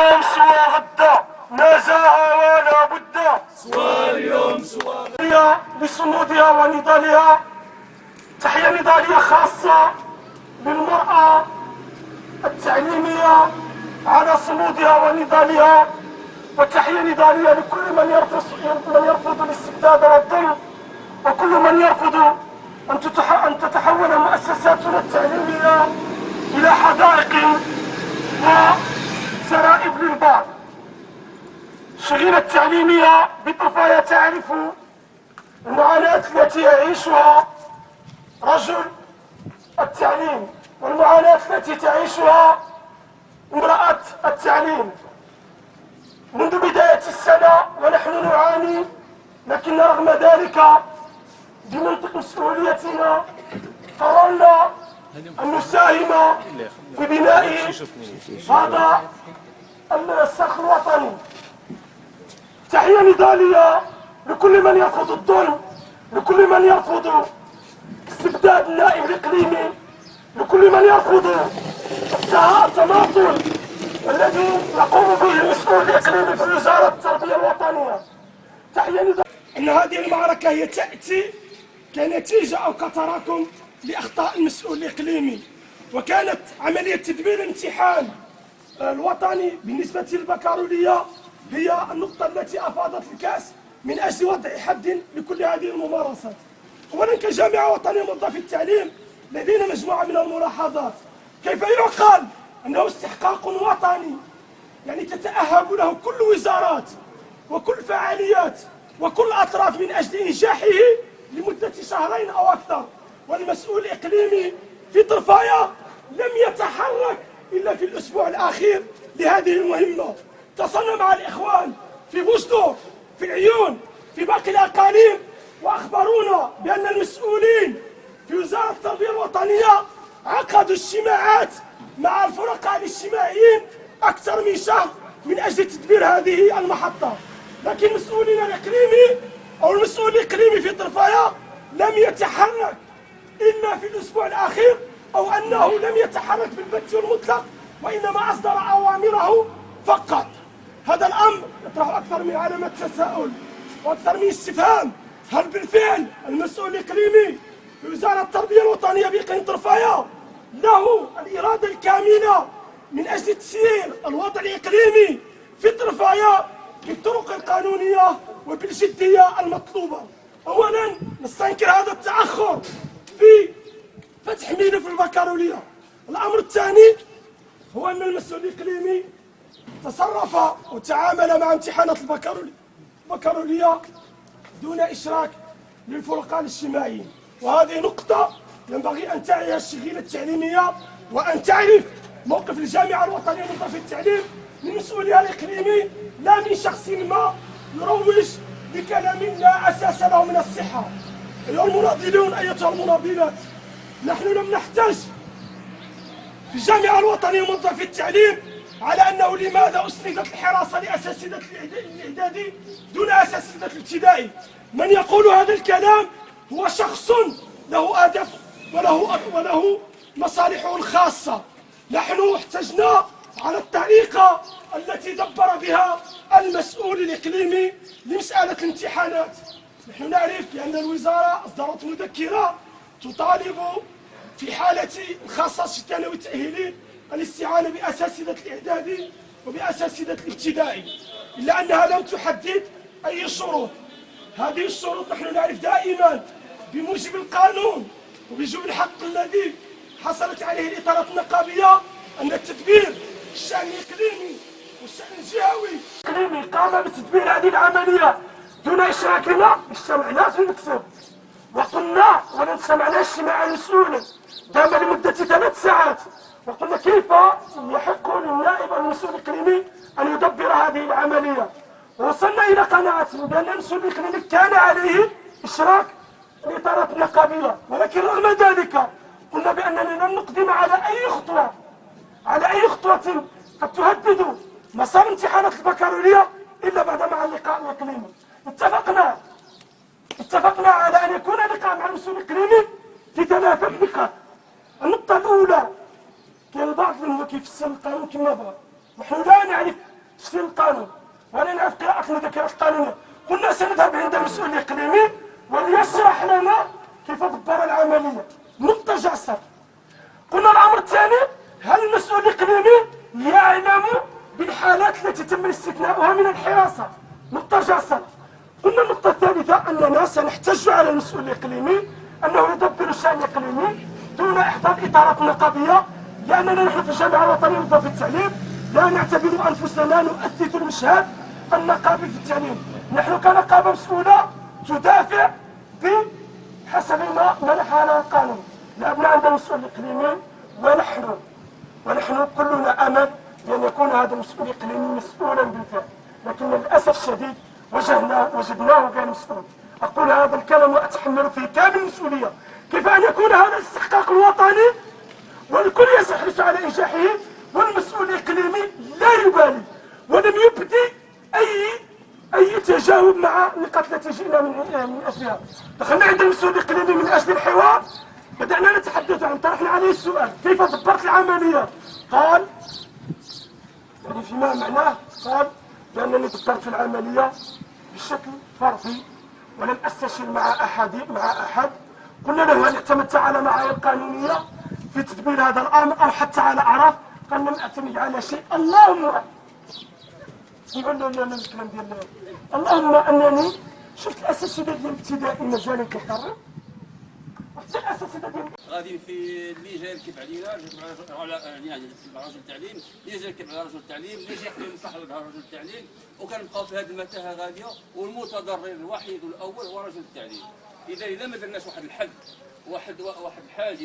اليوم سوى غدا نزاها ولا بد سوى اليوم سوى هي لصمودها ونضالها. تحية نضالية خاصة للمرأة التعليمية على صمودها ونضالها، وتحية نضالية لكل من يرفض الاستبداد والظلم، وكل من يرفض أن تتحول مؤسساتنا التعليمية إلى حدائق وسرائب للبعض. الشغيلة التعليمية بطفايا تعرف المعاناة التي يعيشها رجل التعليم والمعاناة التي تعيشها امرأة التعليم. منذ بداية السنة ونحن نعاني، لكن رغم ذلك بمنطق مسؤوليتنا قررنا أن نساهم في بناء هذا السقف الوطني. تحية نضالية لكل من يرفض الظلم، لكل من يرفض استبداد النائب الإقليمي، لكل من يرفض التماطل الذي يقوم به المسؤول الإقليمي في وزارة التربية الوطنية. تحية نضالية أن هذه المعركة هي تأتي كنتيجة أو كتراكم لأخطاء المسؤول الإقليمي، وكانت عملية تدبير الامتحان الوطني بالنسبة للبكالوريا هي النقطة التي أفاضت الكأس من أجل وضع حد لكل هذه الممارسات. أولا كجامعة وطنية موظفي التعليم لدينا مجموعة من الملاحظات. كيف يعقل أنه استحقاق وطني يعني تتأهب له كل وزارات وكل فعاليات وكل الأطراف من أجل إنجاحه لمدة شهرين أو أكثر، والمسؤول الإقليمي في طرفايا لم يتحرك إلا في الأسبوع الأخير لهذه المهمة. اتصلنا مع الإخوان في بوسطور، في العيون، في باقي الأقاليم، وأخبرونا بأن المسؤولين في وزارة التربية الوطنية عقدوا اجتماعات مع الفرقاء الاجتماعيين أكثر من شهر من أجل تدبير هذه المحطة، لكن مسؤولنا الإقليمي أو المسؤول الإقليمي في طرفايا لم يتحرك إلا في الأسبوع الأخير، أو أنه لم يتحرك بالبت والمطلق وإنما أصدر أوامره فقط. هذا الأمر يطرح أكثر من علامة تساؤل وأكثر من استفهام. هل بالفعل المسؤول الإقليمي في وزارة التربية الوطنية بإقليم طرفايا له الإرادة الكاملة من أجل تسيير الوضع الإقليمي في طرفايا بالطرق القانونية وبالجدية المطلوبة؟ أولا نستنكر هذا التأخر في فتح ملف البكالوريا. الأمر الثاني هو أن المسؤول الإقليمي تصرف وتعامل مع امتحانات البكالوريا دون إشراك للفرقاء الاجتماعيين، وهذه نقطة ينبغي أن تعيها الشغيلة التعليمية وأن تعرف موقف الجامعة الوطنية لموظفي التعليم من مسؤولها الإقليمي، لا من شخص ما يروج لكلام لا أساس له من الصحة. أيها المناضلون، أيتها المناضلات، نحن لم نحتج في الجامعة الوطنية لموظفي التعليم على أنه لماذا أسندت الحراسة لأساتذة الإعدادي دون أساتذة الابتدائي. من يقول هذا الكلام هو شخص له هدف وله مصالحه الخاصة. نحن احتجنا على الطريقة التي دبر بها المسؤول الإقليمي لمسألة الامتحانات. نحن نعرف بأن الوزارة أصدرت مذكرة تطالب في حالة الخاصة الثانوي التأهيلي الاستعانة بأساتذة الإعدادي وبأساتذة الابتدائي، إلا أنها لم تحدد أي شروط. هذه الشروط نحن نعرف دائما بموجب القانون وبموجب الحق الذي حصلت عليه الإطارات النقابية أن التدبير الشأن الإقليمي والشأن الجهوي قام بتدبير هذه العملية دون إشراكنا. اجتمعنا في المكتب وقلنا ولن سمعنا اجتماع المسؤول دام لمدة 3 ساعات، وقلنا كيف يحق للنائب المسؤول الإقليمي أن يدبر هذه العملية، ووصلنا إلى قناعة بأن المسؤول الإقليمي كان عليه إشراك الإطارات النقابية، ولكن رغم ذلك قلنا بأننا لن نقدم على أي خطوة قد تهدد مسار امتحانات البكالوريا إلا بعد مع اللقاء الإقليمي. اتفقنا على أن يكون لقاء مع المسؤول الإقليمي في 3 نقاط. النقطة الأولى كان البعض منهم كيفسر القانون كما بغى، نحن لا نعرف تفسير القانون ولا نعرف قراءة المذكرات القانونية. قلنا سنذهب عند المسؤول الإقليمي وليشرح لنا كيف دبر العملية. نقطة جعصر. قلنا الأمر الثاني، هل المسؤول الإقليمي يعلم بالحالات التي تم استثناؤها من الحراسة؟ نقطة جعصر. قلنا النقطة الثالثة أننا سنحتج على المسؤول الإقليمي أنه يدبر الشأن الإقليمي دون إحضار إطارات نقابية، لأننا نحن في الجامعة الوطنية للنظافة التعليم لا نعتبر أنفسنا نؤثث المشهد النقابي في التعليم. نحن كنقابة مسؤولة تدافع بحسب ما منحنا لنا القانون. ذهبنا عند المسؤول الإقليمي ونحن كلنا أمل بأن يكون هذا المسؤول الإقليمي مسؤولا بالفعل، لكن للأسف الشديد وجدناه غير مسؤول. أقول هذا الكلام وأتحمل فيه كامل المسؤولية. كيف أن يكون هذا الاستحقاق الوطني والكل يحرص على إنجاحه والمسؤول الإقليمي لا يبالي ولم يبدي أي تجاوب مع النقاط التي جئنا من أجلها. دخلنا عند المسؤول الإقليمي من أجل الحوار، بدأنا نتحدث عنه، طرحنا عليه السؤال كيف دبرت العملية؟ قال يعني فيما معناه قال بأنني دبرت العملية بشكل فردي ولم أستشر مع أحد. قلنا له هل اعتمدت على معايير قانونية في تدبير هذا الأمر أو حتى على أعراف؟ قال لم أعتمد على شيء. اللهم اسمعوا لنا الكلام ديال اللهم أنني شفت الأساتذة ديال الابتدائي مجالا كيحضروا حتى الأساتذة ديال غادي في اللي جاي يركب علينا على رجل التعليم، اللي جاي يركب على رجل التعليم، اللي جاي يحمي مصلحة رجل التعليم، وكنبقاو في هذه المتاهه غاديه، والمتضرر الوحيد والاول هو رجل التعليم. اذا ما درناش واحد الحل، واحد الحاجز